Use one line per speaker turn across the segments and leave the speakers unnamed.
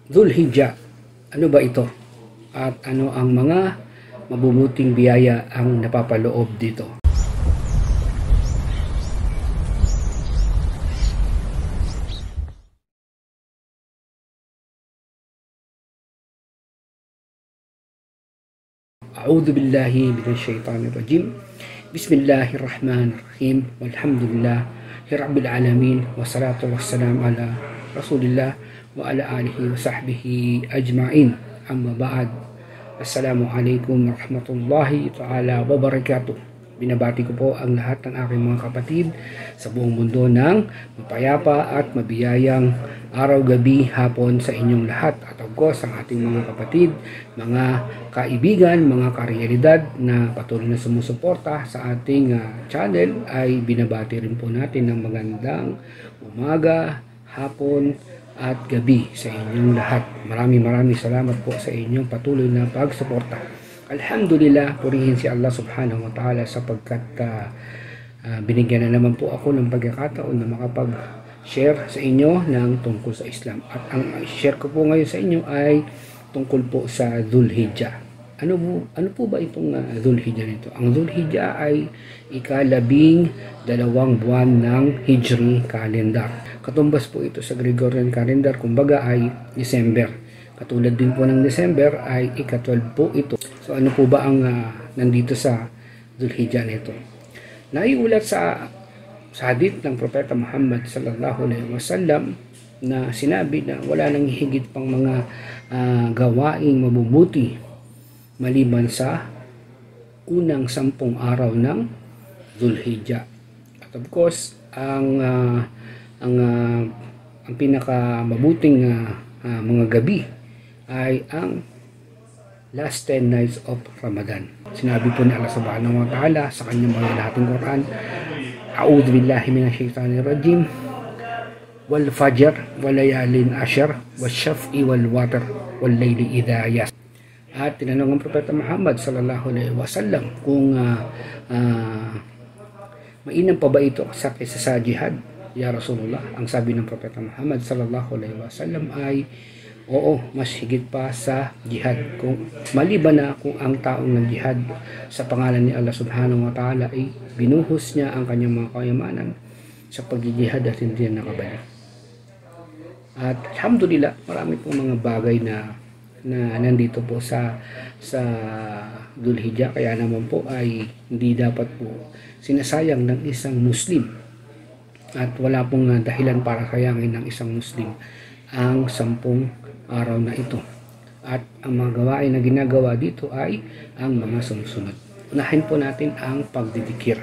Dhul-Hijjah, ano ba ito? At ano ang mga mabubuting biyaya ang napapaloob dito? A'udhu billahi minasyaitanir rajim. Bismillahirrahmanirrahim. Walhamdulillahi rabbil alamin. Wassalatu wassalamu ala Rasulillah wa ala alihi wa sahbihi ajma'in. Amma ba'd. Assalamualaikum warahmatullahi ta'ala wabarakatuh. Binabati ko po ang lahat ng aking mga kapatid sa buong mundo ng mapayapa at mabiyayang araw, gabi, hapon sa inyong lahat. At of course, ang ating mga kapatid, mga kaibigan, mga karealidad na patuloy na sumusuporta sa ating channel ay binabati rin po natin ng magandang umaga, hapon, at gabi sa inyong lahat. Maraming salamat po sa inyong patuloy na pagsuporta. Alhamdulillah, purihin si Allah subhanahu wa ta'ala sapagkat binigyan na naman po ako ng pagkakataon na makapag-share sa inyo ng tungkol sa Islam. At ang share ko po ngayon sa inyo ay tungkol po sa Dhul-Hijjah. Ano po ba itong Dhul-Hijjah nito? Ang Dhul-Hijjah ay ika-12 buwan ng Hijri calendar. Katumbas po ito sa Gregorian calendar, kumbaga ay December. Katulad din po ng December ay ika-12 po ito. So ano po ba ang nandito sa Dhul-Hijjah nito? Naiulat sa hadith ng Propeta Muhammad sallallahu alaihi wasallam na sinabi na wala nang higit pang mga gawaing mabubuti maliban sa unang 10 araw ng Dhul-Hijjah. At of course, ang pinaka mabuting mga gabi ay ang last 10 nights of Ramadan. Sinabi po ni Allah subhanahu wa ta'ala sa kanyang mga lahating Quran, A'udhu billahi minasyaitanir rajim, wal fajr, wal layalin ashar, wal shaf'i wal watar, wal layli idha yas. At tinanong ang Propeta Muhammad sallallahu alaihi wasallam kung mainam pa ba ito kaysa sa jihad, ya Rasulullah? Ang sabi ng Propeta Muhammad sallallahu alaihi wasallam ay oo, mas higit pa sa jihad. Kung maliban na kung ang taong ng jihad sa pangalan ni Allah subhanahu wa ta'ala ay binuhos niya ang kanyang mga kayamanan sa pagjihad at hindi na nakabalik. At alhamdulillah, marami pong mga bagay na nandito po sa Dhul-Hijjah, kaya naman po ay hindi dapat po sinasayang ng isang Muslim at wala pong dahilan para sayangin ng isang Muslim ang 10 araw na ito. At ang mga gawain na ginagawa dito ay ang mga sumusunod. Unahin po natin ang pagdidikir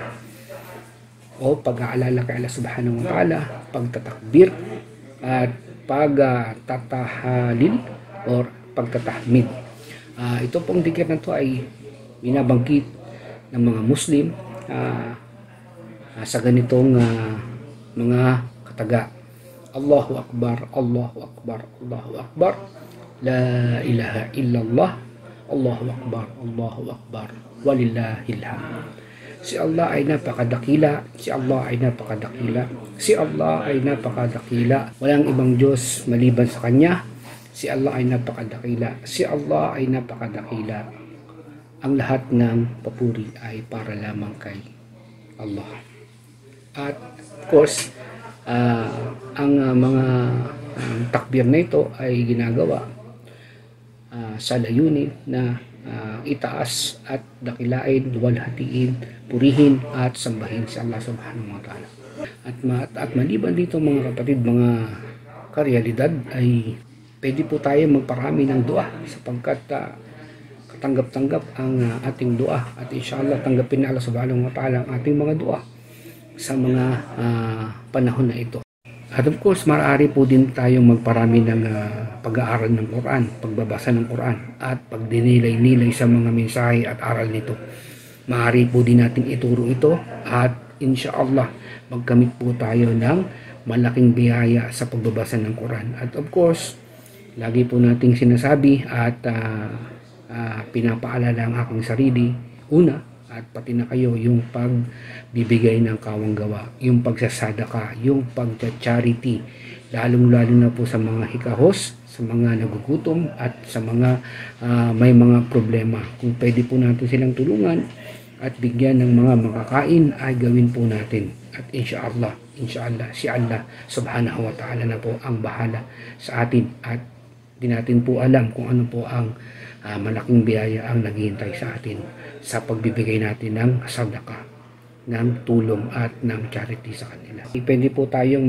o pag-aalala kay Allah subhanahu wa ta'ala, pagtatakbir at pagtatahalil or pagtatahmid. Ito pong dikir na ito ay binabanggit ng mga Muslim sa ganitong mga kataga. Allahu Akbar, Allahu Akbar, Allahu Akbar, La ilaha illallah, Allahu Akbar, Allahu Akbar, walillahil hamd. Si Allah ay napakadakila, si Allah ay napakadakila, si Allah ay napakadakila. Walang ibang Diyos maliban sa Kanya. Si Allah ay napakadakila, si Allah ay napakadakila. Ang lahat ng papuri ay para lamang kay Allah. At of course, ang mga takbir na ito ay ginagawa sa layunin na itaas at dakilain, luwalhatiin, purihin at sambahin si Allah subhanahu wa ta'ala. At maliban dito mga kapatid, mga karealidad, ay pwede po tayo magparami ng dua sapagkat katanggap-tanggap ang ating dua at inshallah tanggapin ni Allah subhanahu wa ta'ala ang ating mga dua sa mga panahon na ito. At of course, maaari po din tayong magparami ng pag-aaral ng Quran, pagbabasa ng Quran at pagdinilay-nilay sa mga mensahe at aral nito. Maaari po din natin ituro ito at inshallah magkamit po tayo ng malaking biyaya sa pagbabasa ng Quran. At of course, lagi po nating sinasabi at pinapaalala ang aking sarili, una, at pati na kayo, yung pagbibigay ng kawang gawa, yung pagsasadaka, yung pagcha-charity, lalong-lalo na po sa mga hikahos, sa mga nagugutom at sa mga may mga problema. Kung pwede po natin silang tulungan at bigyan ng mga makakain, ay gawin po natin. At inshallah, si Allah subhanahu wa ta'ala na po ang bahala sa atin, at di natin po alam kung ano po ang malaking biyaya ang naghihintay sa atin sa pagbibigay natin ng sadaka, ng tulong at ng charity sa kanila. Pwede po tayong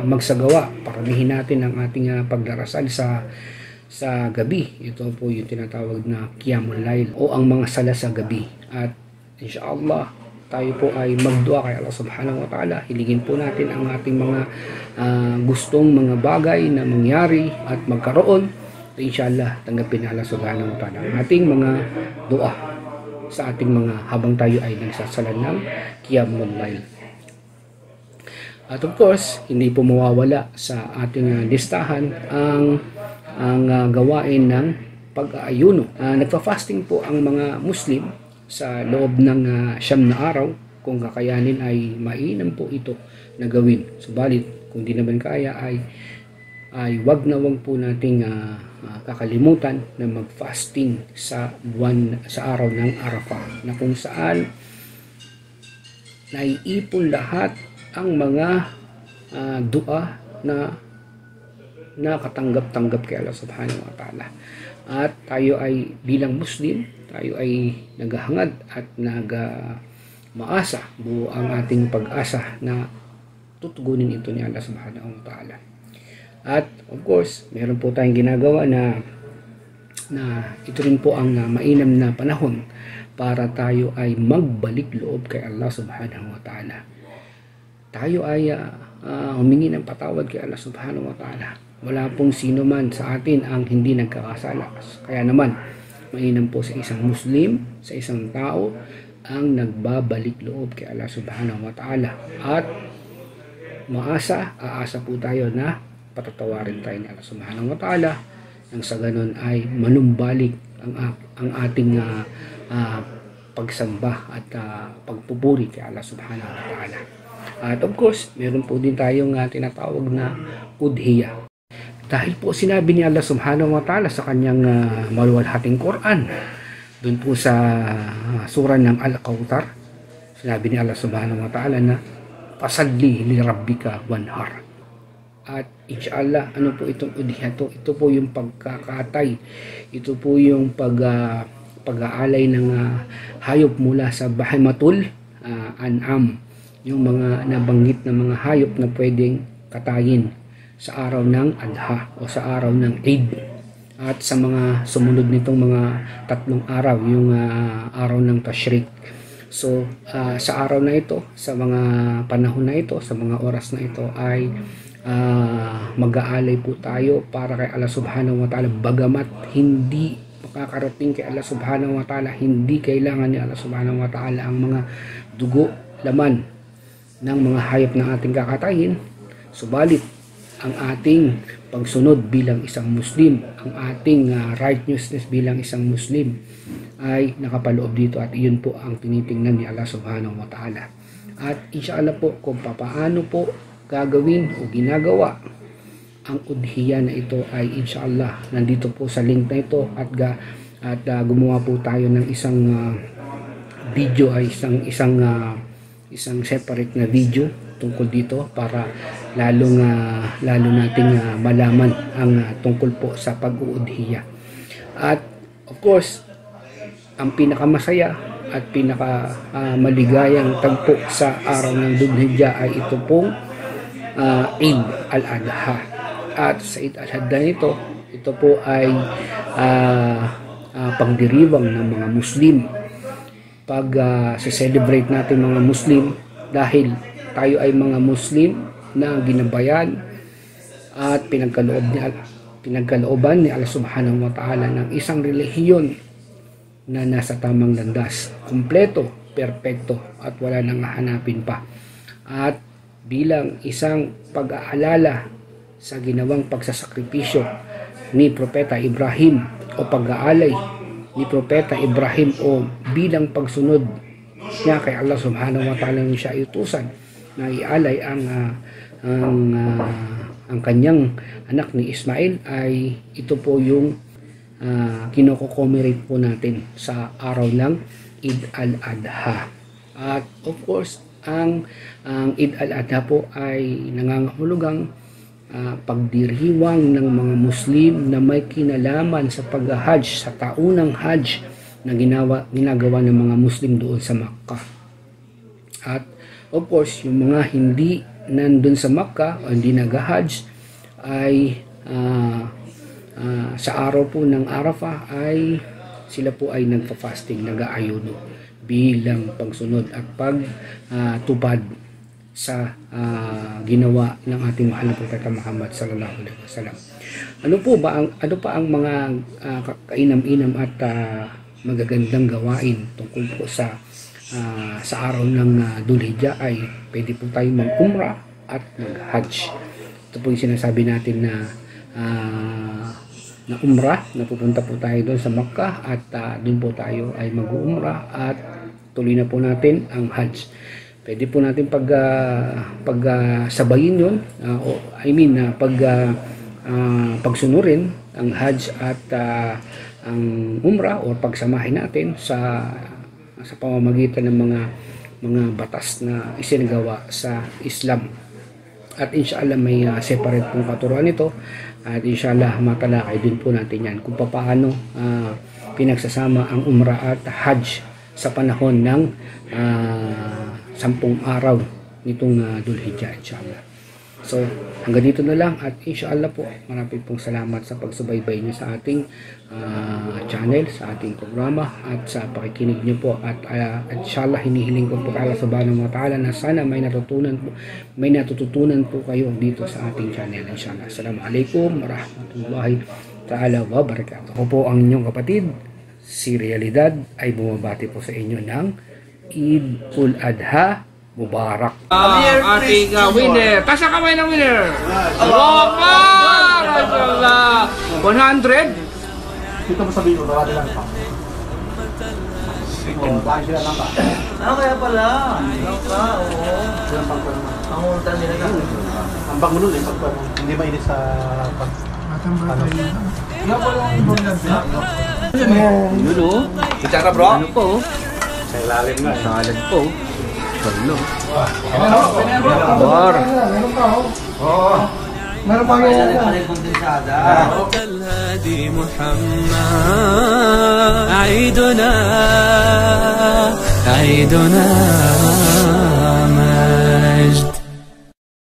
magsagawa, paramihin natin ang ating pagdarasal sa gabi. Ito po yung tinatawag na Qiyamul Layl o ang mga sala sa gabi. At inshallah, tayo po ay magdua kay Allah subhanahu wa ta'ala. Hiligin po natin ang ating mga gustong mga bagay na mangyari at magkaroon. Inshallah, tanggapin Allah subhanahu wa ta'ala ang ating mga dua sa ating mga habang tayo ay nagsasala ng Qiyamul Layl. At of course, hindi po mawawala sa ating listahan ang gawain ng pag-aayuno. Nagfa-fasting po ang mga Muslim sa loob ng 9 na araw. Kung kakayanin ay mainam po ito na gawin. Subalit, kung di naman kaya ay wag na wag po nating kakalimutan na mag-fasting sa araw ng Arafah, na kung saan naiipon lahat ang mga dua na katanggap-tanggap kay Allah subhanahu wa ta'ala. At tayo ay bilang Muslim, tayo ay naghahangad at maasa, buo ang ating pag-asa na tutugunin ito ni Allah subhanahu wa ta'ala. At of course, meron po tayong ginagawa na ito rin po ang mainam na panahon para tayo ay magbalik loob kay Allah subhanahu wa ta'ala. Tayo ay humingi ng patawad kay Allah subhanahu wa ta'ala. Wala pong sino man sa atin ang hindi nagkakasala. Kaya naman, mainam po sa isang Muslim, sa isang tao, ang nagbabalik loob kay Allah subhanahu wa ta'ala. At aasa po tayo na patatawarin tayo ni Allah subhanahu wa ta'ala, nang sa ganun ay manumbalik ang ating pagsamba at pagpupuri kay Allah subhanahu wa ta'ala. At of course, meron po din tayong tinatawag na udhiya. Dahil po sinabi ni Allah subhanahu wa ta'ala sa kanyang maluwalhating Quran, dun po sa surah ng Al-Kawthar, sinabi ni Allah subhanahu wa ta'ala na pasalli li rabbika wanhar. At inshallah, ano po itong udhiya to? Ito po yung pagkakatay, ito po yung pag-aalay ng hayop mula sa bahimatul an'am, yung mga nabanggit na mga hayop na pwedeng katayin sa araw ng Adha o sa araw ng Eid, at sa mga sumunod nitong mga 3 araw, yung araw ng Tashrik. So sa araw na ito, sa mga panahon na ito, sa mga oras na ito ay mag-aalay po tayo para kay Allah subhanahu wa ta'ala. Bagamat hindi makakarating kay Allah subhanahu wa ta'ala, hindi kailangan ni Allah subhanahu wa ta'ala ang mga dugo, laman ng mga hayop na ating kakatayin, subalit ang ating pagsunod bilang isang Muslim, ang ating righteousness bilang isang Muslim ay nakapaloob dito, at iyon po ang tinitingnan ni Allah subhanahu wa ta'ala. At inshallah po, kung papaano po gagawin o ginagawa ang udhiya na ito ay inshallah nandito po sa link na ito, at gumawa po tayo ng isang video, ay isang separate na video tungkol dito para lalo nating malaman ang tungkol po sa pag-uudhiya. At of course, ang pinakamasaya at pinakamaligayang tagpo sa araw ng Dhul-Hijjah ay ito pong Eid al-Adha. At sa Eid al-Adha nito, ito po ay pagdiriwang ng mga Muslim. Pag celebrate natin mga Muslim, dahil tayo ay mga Muslim na ginabayan at pinagkalooban ni Allah subhanahu wa ta'ala ng isang relihiyon na nasa tamang landas, kumpleto, perpekto, at wala nang hahanapin pa. At bilang isang pag-aalala sa ginawang pagsasakripisyo ni Propeta Ibrahim, o pag-aalay ni Propeta Ibrahim, o bilang pagsunod niya kay Allah subhanahu wa ta'ala nung siya iutusan na ialay ang ang kanyang anak ni Ismail ay ito po yung kino-commemorate po natin sa araw ng Eid al-Adha. At of course, ang Eid al-Adha po ay nangangahulugang pagdiriwang ng mga Muslim na may kinalaman sa pag-hajj, sa taunang hajj na ginagawa ng mga Muslim doon sa Makkah. At of course, yung mga hindi nandun sa Makkah o hindi nag-hajj ay sa araw po ng Arafah ay sila po ay nagpa-fasting, nag-aayuno bilang pagsunod at pagtupad sa ginawa ng ating mahal na Propeta Muhammad sallallahu alaihi wasallam. Ano pa ang mga kainam-inam at magagandang gawain tungkol po sa araw ng Dhul-Hijjah ay pwede po tayo mag-umrah at mag-hajj. Ito po yung sinasabi natin na umrah, na pupunta po tayo doon sa Makkah at doon po tayo ay mag-umrah at tuloy na po natin ang hajj. Pwede po natin pagsabayin yun, pagsunurin ang hajj at ang umrah o pagsamahin natin sa pamamagitan ng mga batas na isinagawa sa Islam. At inshallah may separate pong katuruan nito at inshallah matalakay din po natin yan kung paano pinagsasama ang umrah at hajj sa panahon ng 10 araw nitong Dhul-Hijjah inshallah. So hanggang dito na lang at inshallah po maraming pong salamat sa pagsubaybay niyo sa ating channel, sa ating programa at sa pakikinig niyo po at inshallah hinihiling ko po kay Allah subhanahu wa ta'ala na sana may natututunan po kayo dito sa ating channel inshallah. Assalamualaikum warahmatullahi ta'ala wabarakatuh. Ako po ang inyong kapatid, si Realidad ay bumabati po sa inyo ng Eid ul-Adha Mubarak. Ating winner. Taas ang kamay ng winner. Akbar! Mashallah. 100.
Dito mo sabihin ko, nakati lang pa. Tayo sila lang pa.
Kaya pala. Oo. Ang ultra nila ka.
Ang bang mulul eh, hindi mainit sa
Wala pala ang ibon lang.
Yun o.
Bicara bro.
Ano po?
sa ilalim nga.
Salad po. Salo.
Bar.
Meron pa ho. Oo. Meron pa yung
الهادي محمد عيدنا